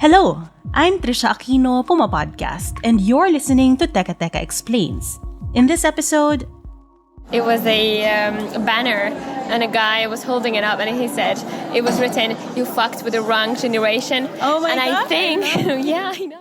Hello, I'm Trisha Aquino, PumaPodcast, and you're listening to Teka Teka Explains. In this episode, it was a banner and a guy was holding it up and he said, it was written, "You fucked with the wrong generation." Oh my God. And I think, yeah, I know.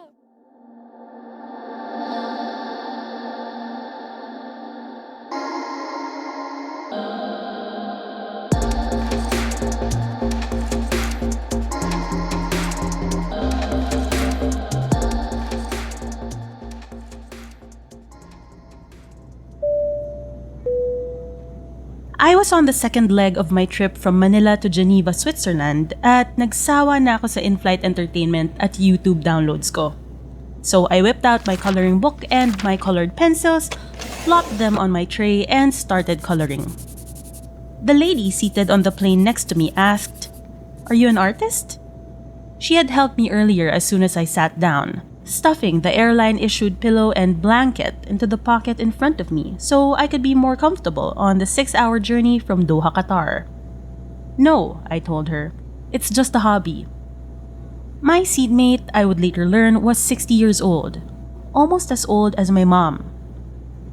I was on the second leg of my trip from Manila to Geneva, Switzerland at nagsawa na ako sa in-flight entertainment at YouTube downloads ko. So I whipped out my coloring book and my colored pencils, plopped them on my tray and started coloring. The lady seated on the plane next to me asked, "Are you an artist?" She had helped me earlier as soon as I sat down, stuffing the airline-issued pillow and blanket into the pocket in front of me so I could be more comfortable on the 6-hour journey from Doha, Qatar. "No," I told her. "It's just a hobby." My seatmate, I would later learn, was 60 years old, almost as old as my mom.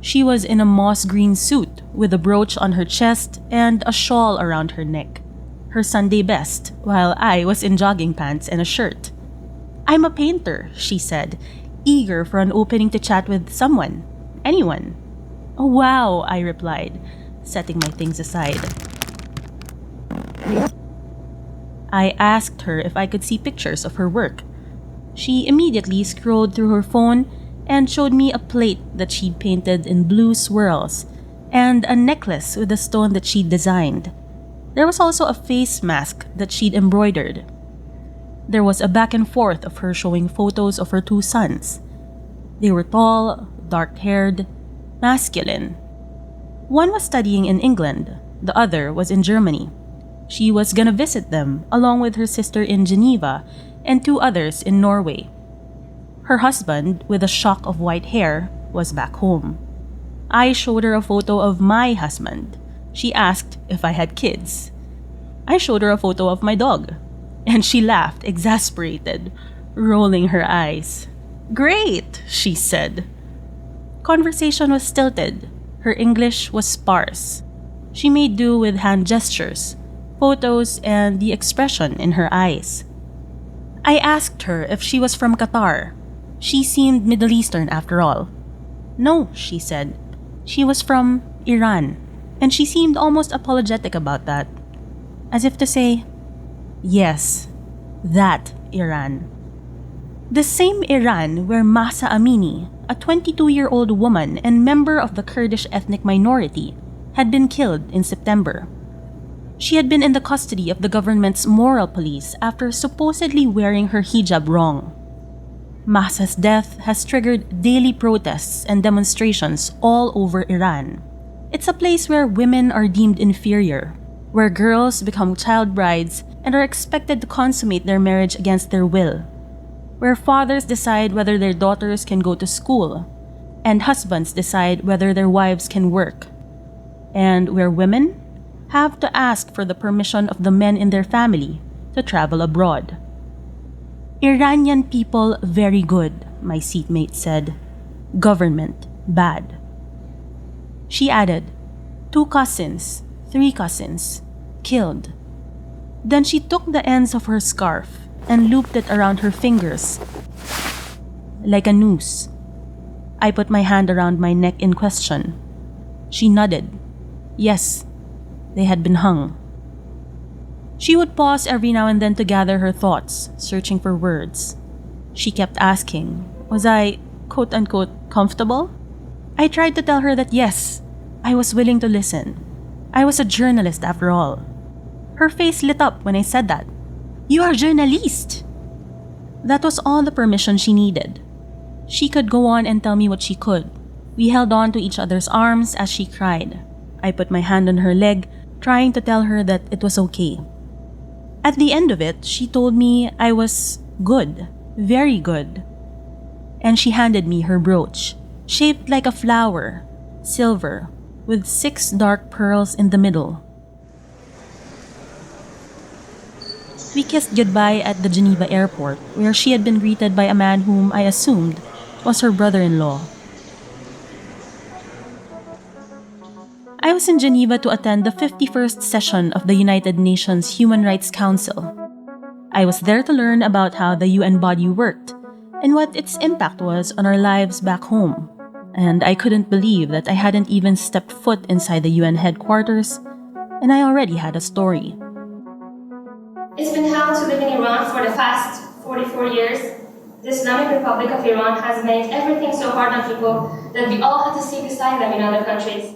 She was in a moss green suit with a brooch on her chest and a shawl around her neck, her Sunday best, while I was in jogging pants and a shirt. "I'm a painter," she said, eager for an opening to chat with someone, anyone. "Oh wow," I replied, setting my things aside. I asked her if I could see pictures of her work. She immediately scrolled through her phone and showed me a plate that she'd painted in blue swirls and a necklace with a stone that she'd designed. There was also a face mask that she'd embroidered. There was a back and forth of her showing photos of her 2 sons. They were tall, dark-haired, masculine. One was studying in England, the other was in Germany. She was gonna visit them along with her sister in Geneva and 2 others in Norway. Her husband, with a shock of white hair, was back home. I showed her a photo of my husband. She asked if I had kids. I showed her a photo of my dog, and she laughed, exasperated, rolling her eyes. "Great," she said. Conversation was stilted. Her English was sparse. She made do with hand gestures, photos, and the expression in her eyes. I asked her if she was from Qatar. She seemed Middle Eastern after all. "No," she said. She was from Iran, and she seemed almost apologetic about that, as if to say, "Yes, that Iran." The same Iran where Mahsa Amini, a 22-year-old woman and member of the Kurdish ethnic minority, had been killed in September. She had been in the custody of the government's moral police after supposedly wearing her hijab wrong. Mahsa's death has triggered daily protests and demonstrations all over Iran. It's a place where women are deemed inferior, where girls become child brides and are expected to consummate their marriage against their will, where fathers decide whether their daughters can go to school, and husbands decide whether their wives can work, and where women have to ask for the permission of the men in their family to travel abroad. "Iranian people very good," my seatmate said. "Government bad." She added, 2 cousins, 3 cousins, killed. Then she took the ends of her scarf and looped it around her fingers like a noose. I put my hand around my neck in question. She nodded. Yes, they had been hung. She would pause every now and then to gather her thoughts, searching for words. She kept asking, was I, quote-unquote, comfortable? I tried to tell her that yes, I was willing to listen. I was a journalist after all. Her face lit up when I said that. "You are a journalist!" That was all the permission she needed. She could go on and tell me what she could. We held on to each other's arms as she cried. I put my hand on her leg, trying to tell her that it was okay. At the end of it, she told me I was good, very good. And she handed me her brooch, shaped like a flower, silver, with 6 dark pearls in the middle. We kissed goodbye at the Geneva airport, where she had been greeted by a man whom I assumed was her brother-in-law. I was in Geneva to attend the 51st session of the United Nations Human Rights Council. I was there to learn about how the UN body worked and what its impact was on our lives back home. And I couldn't believe that I hadn't even stepped foot inside the UN headquarters, and I already had a story. It's been hell to live in Iran for the past 44 years. The Islamic Republic of Iran has made everything so hard on people that we all had to seek asylum in other countries.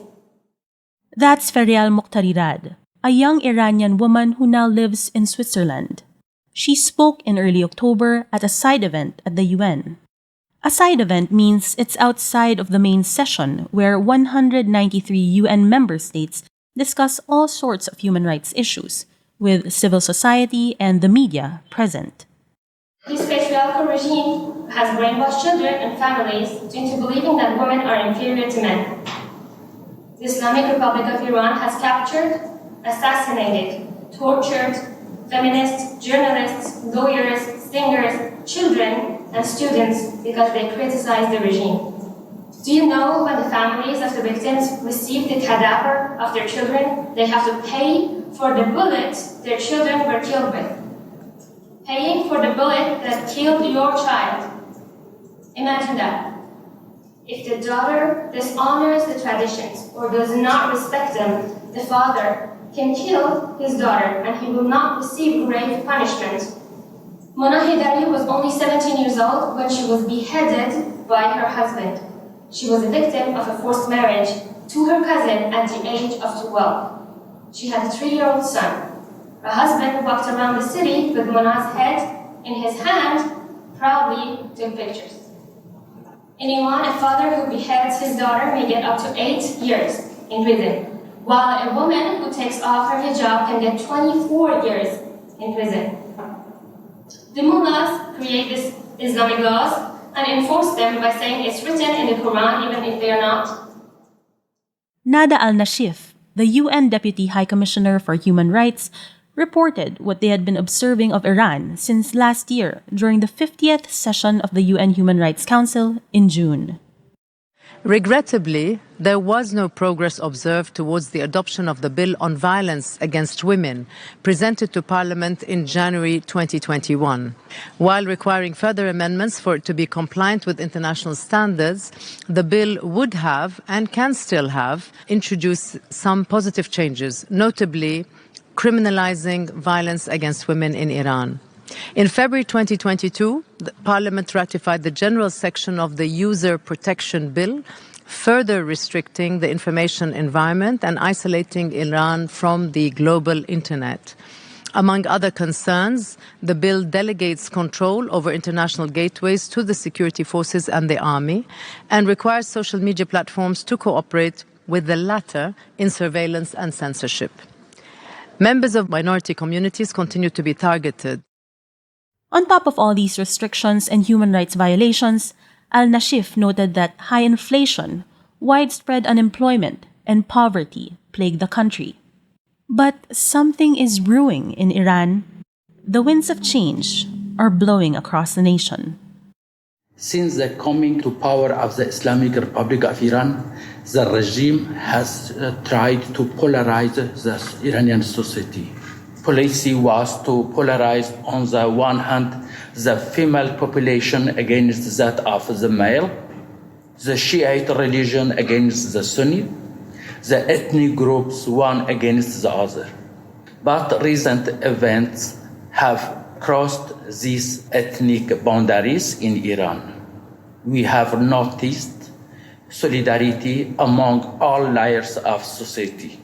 That's Ferial Mukhtarirad, a young Iranian woman who now lives in Switzerland. She spoke in early October at a side event at the UN. A side event means it's outside of the main session where 193 UN member states discuss all sorts of human rights issues, with civil society and the media present. This patriarchal regime has brainwashed children and families into believing that women are inferior to men. The Islamic Republic of Iran has captured, assassinated, tortured feminists, journalists, lawyers, singers, children, and students because they criticize the regime. Do you know when the families of the victims receive the cadaver of their children, they have to pay for the bullet their children were killed with? Paying for the bullet that killed your child. Imagine that. If the daughter dishonors the traditions or does not respect them, the father can kill his daughter and he will not receive grave punishment. Mona Hidari was only 17 years old when she was beheaded by her husband. She was a victim of a forced marriage to her cousin at the age of 12. She had a 3-year-old son. Her husband walked around the city with Mona's head in his hand, proudly took pictures. In Iran, a father who beheads his daughter may get up to 8 years in prison, while a woman who takes off her hijab can get 24 years in prison. The mullahs create these Islamic laws and enforce them by saying it's written in the Quran even if they are not. Nada al-Nashif, the UN Deputy High Commissioner for Human Rights, reported what they had been observing of Iran since last year during the 50th session of the UN Human Rights Council in June. Regrettably, there was no progress observed towards the adoption of the bill on violence against women, presented to Parliament in January 2021. While requiring further amendments for it to be compliant with international standards, the bill would have, and can still have, introduced some positive changes, notably criminalizing violence against women in Iran. In February 2022, the Parliament ratified the general section of the User Protection Bill, further restricting the information environment and isolating Iran from the global internet. Among other concerns, the bill delegates control over international gateways to the security forces and the army, and requires social media platforms to cooperate with the latter in surveillance and censorship. Members of minority communities continue to be targeted. On top of all these restrictions and human rights violations, al-Nashif noted that high inflation, widespread unemployment, and poverty plague the country. But something is brewing in Iran. The winds of change are blowing across the nation. Since the coming to power of the Islamic Republic of Iran, the regime has tried to polarize the Iranian society. Policy was to polarize, on the one hand, the female population against that of the male, the Shiite religion against the Sunni, the ethnic groups one against the other. But recent events have crossed these ethnic boundaries in Iran. We have noticed solidarity among all layers of society.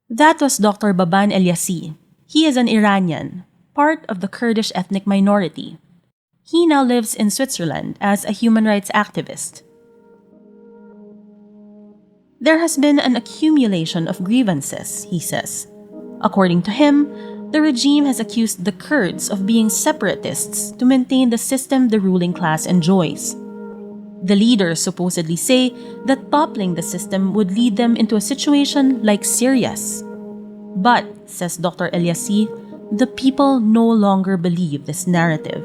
That was Dr. Baban Elyasi. He is an Iranian, part of the Kurdish ethnic minority. He now lives in Switzerland as a human rights activist. There has been an accumulation of grievances, he says. According to him, the regime has accused the Kurds of being separatists to maintain the system the ruling class enjoys. The leaders supposedly say that toppling the system would lead them into a situation like Syria's. But, says Dr. Elyasi, The people no longer believe this narrative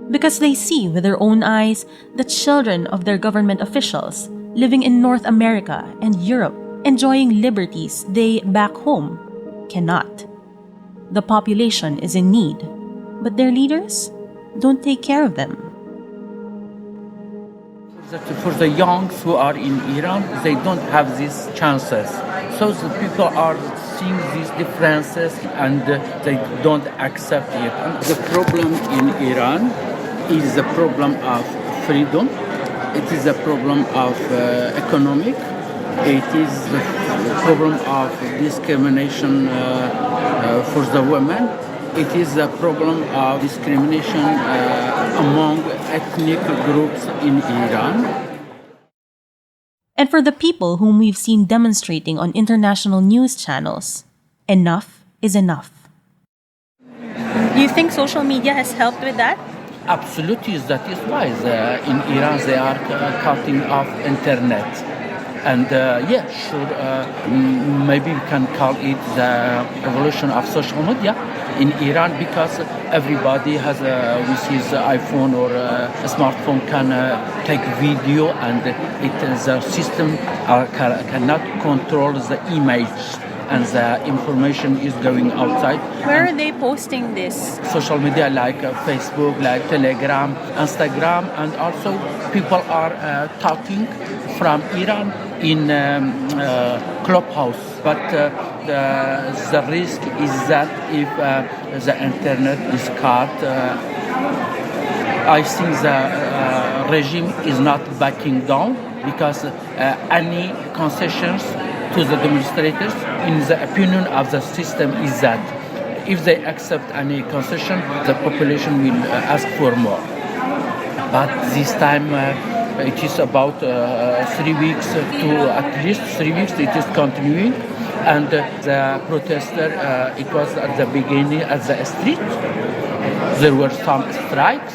because they see with their own eyes the children of their government officials living in North America and Europe enjoying liberties they back home cannot. The population is in need, but their leaders don't take care of them. For the young who are in Iran, they don't have these chances. So the people are seeing these differences and they don't accept it. And the problem in Iran is the problem of freedom. It is a problem of economic. It is the problem of discrimination for the women. It is a problem of discrimination among ethnic groups in Iran. And for the people whom we've seen demonstrating on international news channels, enough is enough. Do you think social media has helped with that? Absolutely, that is why in Iran they are cutting off internet. And maybe we can call it the revolution of social media in Iran because everybody has with his iPhone or a smartphone can take video and the system cannot control the image and the information is going outside. Where are they posting this? Social media like Facebook, like Telegram, Instagram, and also people are talking from Iran in Clubhouse. But the risk is that if the internet is cut, I think the regime is not backing down because any concessions to the demonstrators, in the opinion of the system, is that if they accept any concession, the population will ask for more. But this time it is about 3 weeks to at least 3 weeks it is continuing. And the protester, it was at the beginning at the street. There were some strikes,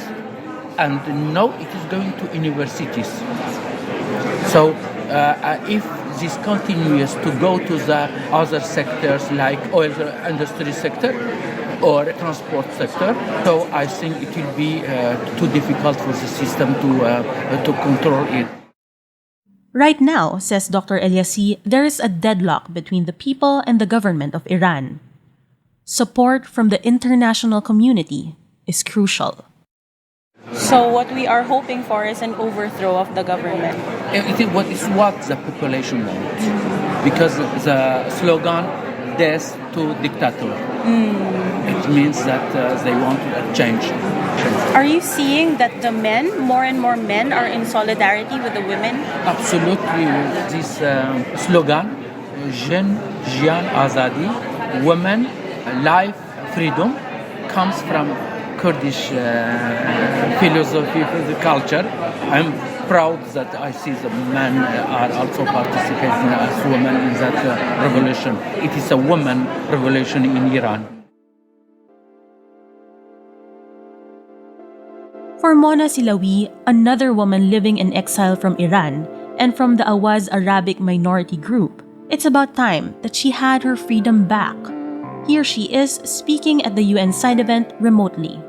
and now it is going to universities. So if this continues to go to the other sectors like oil industry sector or transport sector, so I think it will be too difficult for the system to control it. Right now, says Dr. Eliassi, there is a deadlock between the people and the government of Iran. Support from the international community is crucial. So what we are hoping for is an overthrow of the government. It is what the population wants. Because the slogan, death to dictator. It means that they want a change. Are you seeing that the men, more and more men, are in solidarity with the women? Absolutely. This slogan, Jen, Jian, Azadi, women, life, freedom, comes from Kurdish philosophy, the culture. I'm proud that I see the men are also participating as women in that revolution. It is a women revolution in Iran. For Mona Silawi, another woman living in exile from Iran and from the Awaz Arabic minority group, it's about time that she had her freedom back. Here she is speaking at the UN side event remotely.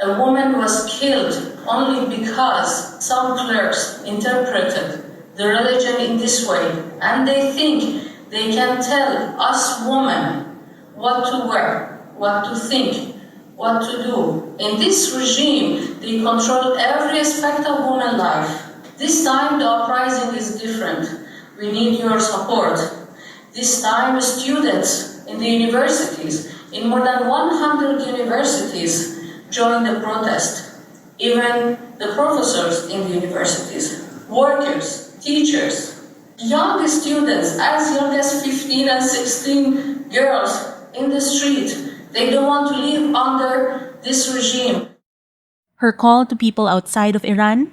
A woman was killed only because some clerks interpreted the religion in this way, and they think they can tell us women what to wear, what to think, what to do. In this regime, they control every aspect of women's life. This time, the uprising is different. We need your support. This time, students in the universities, in more than 100 universities, joined the protest. Even the professors in the universities, workers, teachers, young students, as young as 15 and 16 girls in the street. They don't want to live under this regime. Her call to people outside of Iran?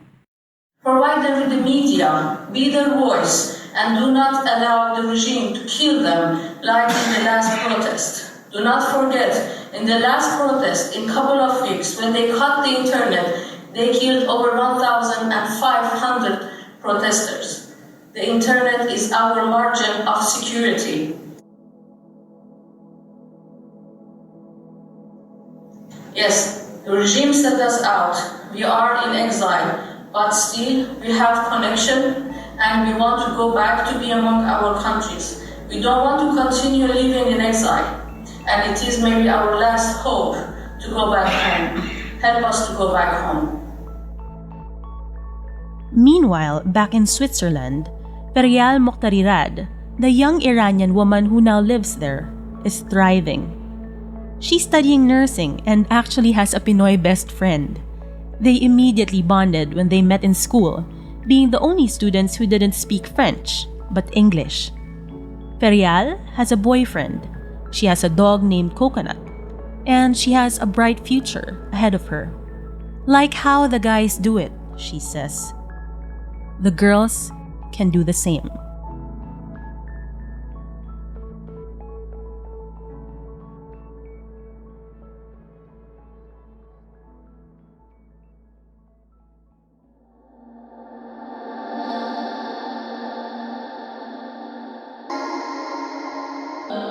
Provide them with the media, be their voice, and do not allow the regime to kill them like in the last protest. Do not forget, in the last protest, in a couple of weeks, when they cut the internet, they killed over 1,500 protesters. The internet is our margin of security. Yes, the regime set us out. We are in exile, but still we have connection and we want to go back to be among our countries. We don't want to continue living in exile, and it is maybe our last hope to go back home. Help us to go back home. Meanwhile, back in Switzerland, Perial Mokhtarirad, the young Iranian woman who now lives there, is thriving. She's studying nursing and actually has a Pinoy best friend. They immediately bonded when they met in school, being the only students who didn't speak French, but English. Perial has a boyfriend. She has a dog named Coconut. And she has a bright future ahead of her. Like how the guys do it, she says. The girls can do the same.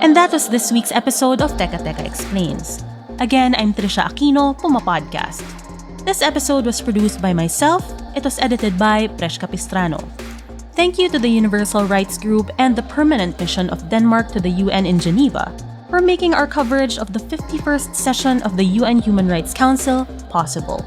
And that was this week's episode of Teka Teka Explains. Again, I'm Trisha Aquino, PumaPodcast. This episode was produced by myself. It was edited by Presh Capistrano. Thank you to the Universal Rights Group and the Permanent Mission of Denmark to the UN in Geneva for making our coverage of the 51st session of the UN Human Rights Council possible.